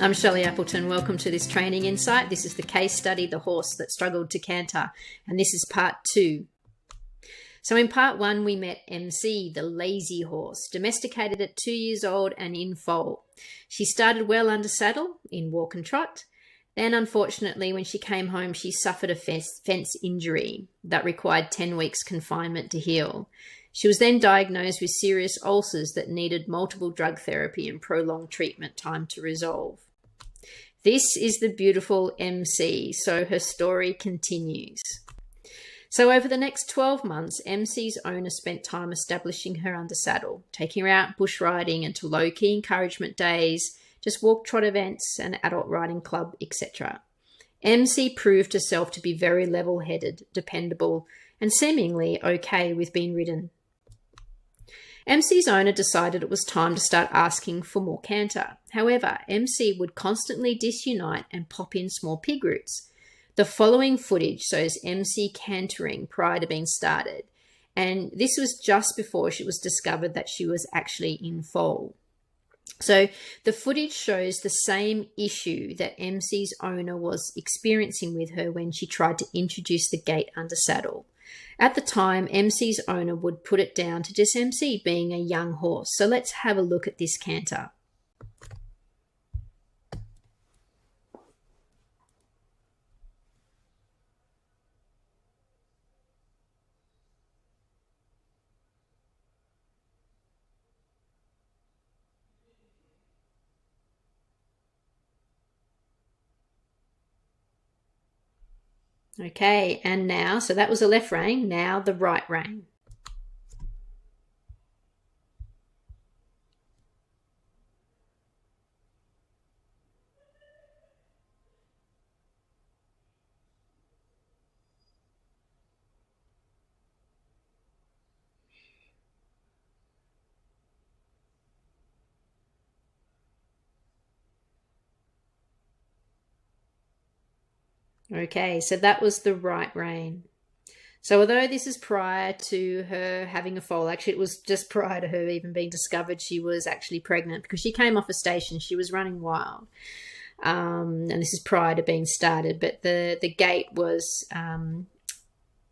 I'm Shelley Appleton. Welcome to this training insight. This is the case study, The Horse That Struggled to Canter, and this is part 2. So in part 1, we met MC, the lazy horse, domesticated at 2 years old and in foal. She started well under saddle, in walk and trot. Then, unfortunately, when she came home, she suffered a fence injury that required 10 weeks confinement to heal. She was then diagnosed with serious ulcers that needed multiple drug therapy and prolonged treatment time to resolve. This is the beautiful MC, so her story continues. So over the next 12 months, MC's owner spent time establishing her under saddle, taking her out bush riding and to low-key encouragement days, just walk trot events, an adult riding club, etc. MC proved herself to be very level-headed, dependable, and seemingly okay with being ridden. MC's owner decided it was time to start asking for more canter. However, MC would constantly disunite and pop in small pig roots. The following footage shows MC cantering prior to being started, and this was just before it was discovered that she was actually in foal. So the footage shows the same issue that MC's owner was experiencing with her when she tried to introduce the gait under saddle. At the time, MC's owner would put it down to just MC being a young horse. So let's have a look at this canter. Okay, and now, so that was the left rein, now the right rein. Okay, so that was the right rein. So although this is prior to her having a foal, actually it was just prior to her even being discovered she was actually pregnant, because she came off a station, she was running wild. And this is prior to being started, but the gait was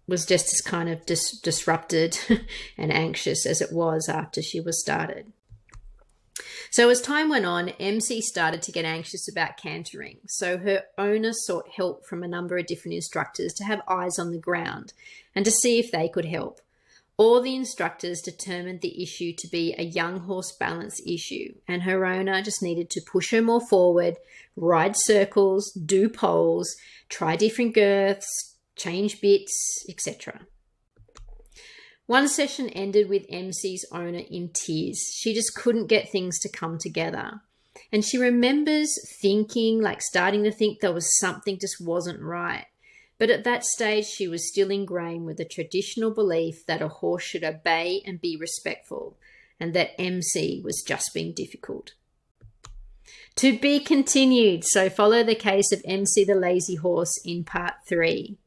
just as kind of disrupted and anxious as it was after she was started. So as time went on, MC started to get anxious about cantering. So her owner sought help from a number of different instructors to have eyes on the ground and to see if they could help. All the instructors determined the issue to be a young horse balance issue, and her owner just needed to push her more forward, ride circles, do poles, try different girths, change bits, etc. One session ended with MC's owner in tears. She just couldn't get things to come together. And she remembers starting to think there was something just wasn't right. But at that stage, she was still ingrained with the traditional belief that a horse should obey and be respectful, and that MC was just being difficult. To be continued, so follow the case of MC the lazy horse in part 3.